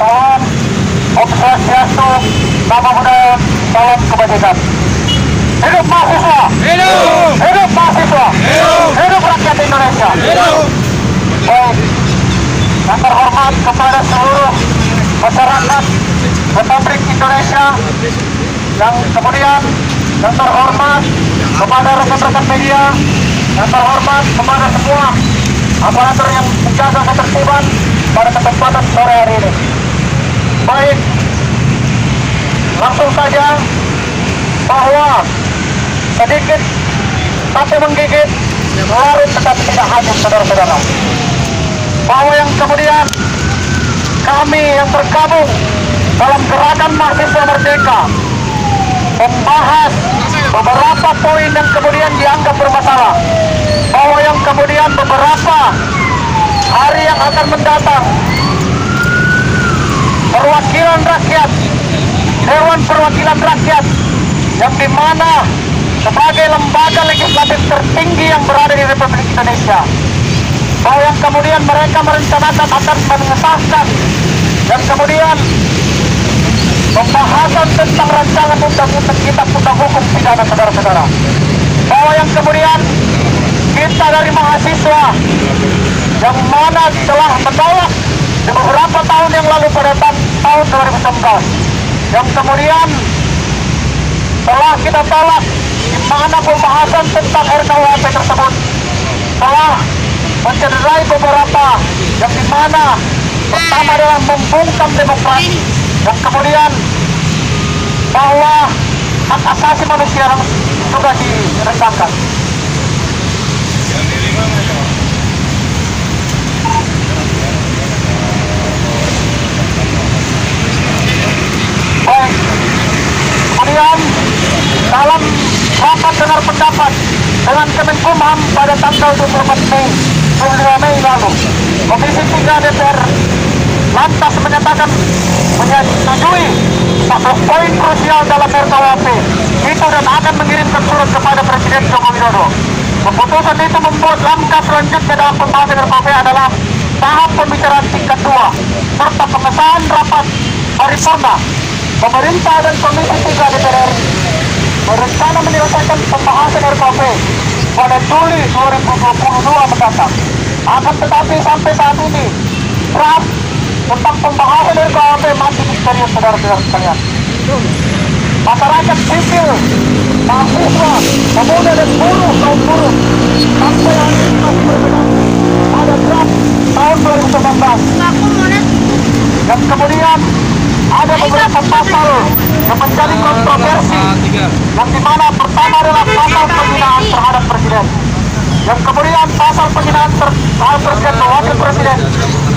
Salam Om Swastiastu, Namo Buddhaya, salam kebajikan. Hidup mahasiswa! Hidup! Hidup mahasiswa! Hidup! Hidup rakyat Indonesia! Hidup! Baik, yang terhormat kepada seluruh masyarakat Republik Indonesia, yang kemudian yang terhormat kepada rekan-rekan media, yang terhormat kepada semua aparatur yang menjaga ketertiban pada kesempatan sore hari ini. Baik, langsung saja bahwa sedikit tapi menggigit, larut tetapi tidak hanyut, saudara-saudara. Bahwa yang kemudian kami yang tergabung dalam gerakan mahasiswa merdeka membahas beberapa poin yang kemudian dianggap bermasalah, bahwa yang kemudian beberapa hari yang akan mendatang perwakilan rakyat, Dewan Perwakilan Rakyat, yang dimana sebagai lembaga legislatif tertinggi yang berada di Republik Indonesia, bahwa yang kemudian mereka merencanakan akan mengesahkan dan kemudian pembahasan tentang rancangan undang-undang kitab undang hukum pidana, saudara-saudara. Bahwa yang kemudian kita dari mahasiswa yang mana telah menolak di beberapa tahun yang lalu pada tahun 2019, yang kemudian telah kita tolak, di mana pembahasan tentang RKUHP tersebut telah mencederai beberapa, yang dimana pertama adalah membungkam demokrasi, dan kemudian bahwa hak asasi manusia juga direndahkan. Baik, kemudian dalam rapat dengar pendapat dengan Kemenkumham pada tanggal 24 Mei lalu, Komisi 3 DPR lantas menyatakan menyetujui 14 poin krusial dalam RKUHP itu dan akan mengirimkan surat kepada Presiden Joko Widodo. Keputusan itu membuat langkah selanjutnya dalam pembahasan RKUHP adalah tahap pembicaraan tingkat 2 serta pengesahan rapat paripurna. Pemerintah dan Komisi 3 DPR RI berencana menyelesaikan pembahasan RKUHP pada Juli 2022 mendatang. Akan tetapi sampai saat ini draft tentang pembahasan RKUHP masih misterius, saudara-saudara sekalian. Masyarakat sipil, mahasiswa, pemuda dan buruh, kaum buruh sampai hari ini masih berbeda pada draft tahun 2019. Dan kemudian ada beberapa pasal yang menjadi kontroversi, yang dimana pertama adalah pasal penghinaan terhadap presiden, yang kemudian pasal penghinaan terhadap presiden dan wakil presiden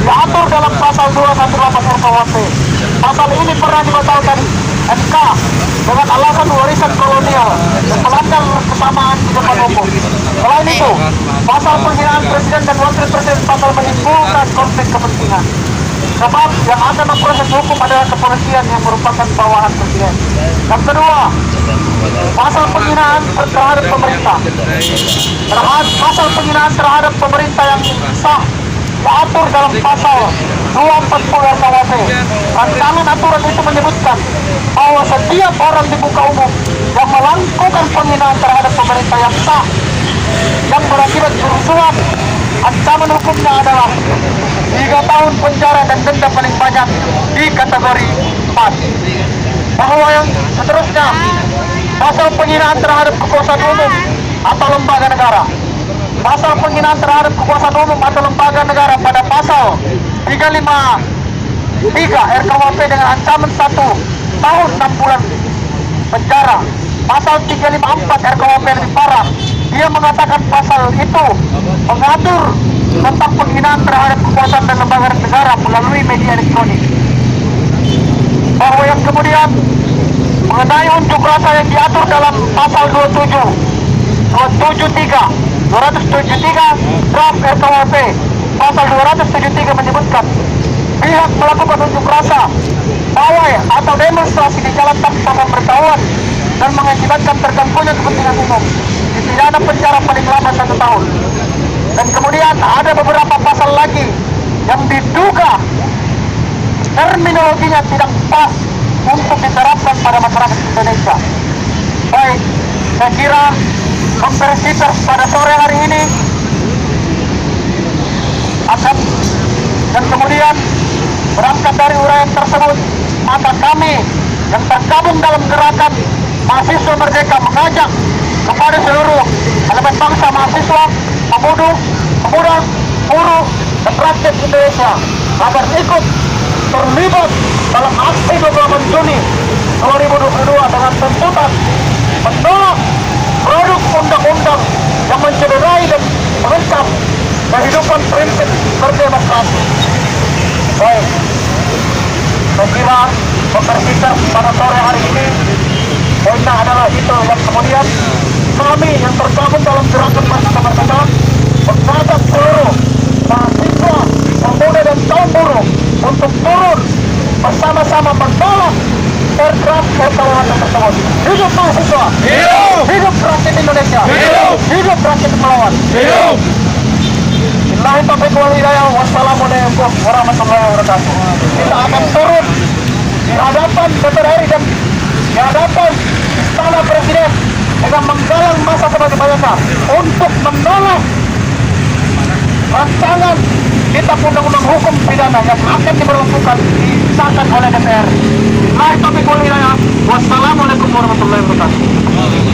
diatur dalam pasal 218 RKUHP. Pasal ini pernah dibatalkan MK dengan alasan warisan kolonial dan melanggar kesamaan di depan hukum. Selain itu, pasal penghinaan presiden dan wakil presiden pasal menimbulkan konflik kepentingan, sebab yang akan memproses hukum adalah kepolisian yang merupakan bawahan presiden. Yang kedua, pasal penghinaan terhadap pemerintah. Pasal penghinaan terhadap pemerintah yang sah diatur dalam pasal 240 RKUHP. Rancangan aturan itu menyebutkan bahwa setiap orang di muka umum yang melakukan penghinaan terhadap pemerintah yang sah yang berakibat kerusuhan, ancaman hukumnya adalah 3 tahun penjara dan denda paling banyak di kategori 4. Bahwa yang seterusnya, pasal penghinaan terhadap kekuasaan umum atau lembaga negara. Pasal penghinaan terhadap kekuasaan umum atau lembaga negara pada pasal 353 RKUHP dengan ancaman 1 tahun 6 bulan penjara. Pasal 354 RKUHP lebih parah. Dia mengatakan pasal itu mengatur tentang penghinaan terhadap kekuasaan dan lembaga negara melalui media elektronik. Bahwa yang kemudian mengenai unjuk rasa yang diatur dalam pasal 273 draft RKUHP, pasal 273 menyebutkan pihak melakukan unjuk rasa, pawai atau demonstrasi di jalan tanpa pemberitahuan dan mengakibatkan terganggunya kepentingan umum dipidana penjara paling lama 1 tahun. Dan kemudian ada beberapa pasal lagi yang diduga terminologinya tidak pas untuk diterapkan pada masyarakat Indonesia. Baik, saya kira konferensi pers pada sore hari ini akan, dan kemudian berangkat dari uraian tersebut, maka kami yang tergabung dalam gerakan mahasiswa merdeka mengajak kepada seluruh elemen bangsa, mahasiswa, pemuda, buruh, dan rakyat Indonesia agar ikut terlibat dalam aksi 28 Juni 2022 dengan tuntutan menolak produk undang-undang yang mencederai dan mengecam kehidupan prinsip berdemokrasi. Baik, saya kira konferensi pers pada sore hari ini poinnya adalah itu, yang kemudian kami yang tergabung dalam gerakan mahasiswa merdeka mengajak seluruh mahasiswa, pemuda dan kaum buruh untuk turun bersama-sama menolak program evaluasi tersebut. Hidup mahasiswa, hidup rakyat Indonesia, hidup rakyat melawan. Billahi taufiq wal hidayah. Wassalamualaikum warahmatullahi wabarakatuh. Kita akan turun di hadapan DPR RI dan di hadapan Istana Presiden dengan menggalang massa sebanyak-banyaknya untuk menolak rancangan kitab undang-undang hukum pidana yang akan diberlakukan disahkan oleh DPR. Billahi taufiq wal hidayah. Wassalamualaikum warahmatullahi wabarakatuh.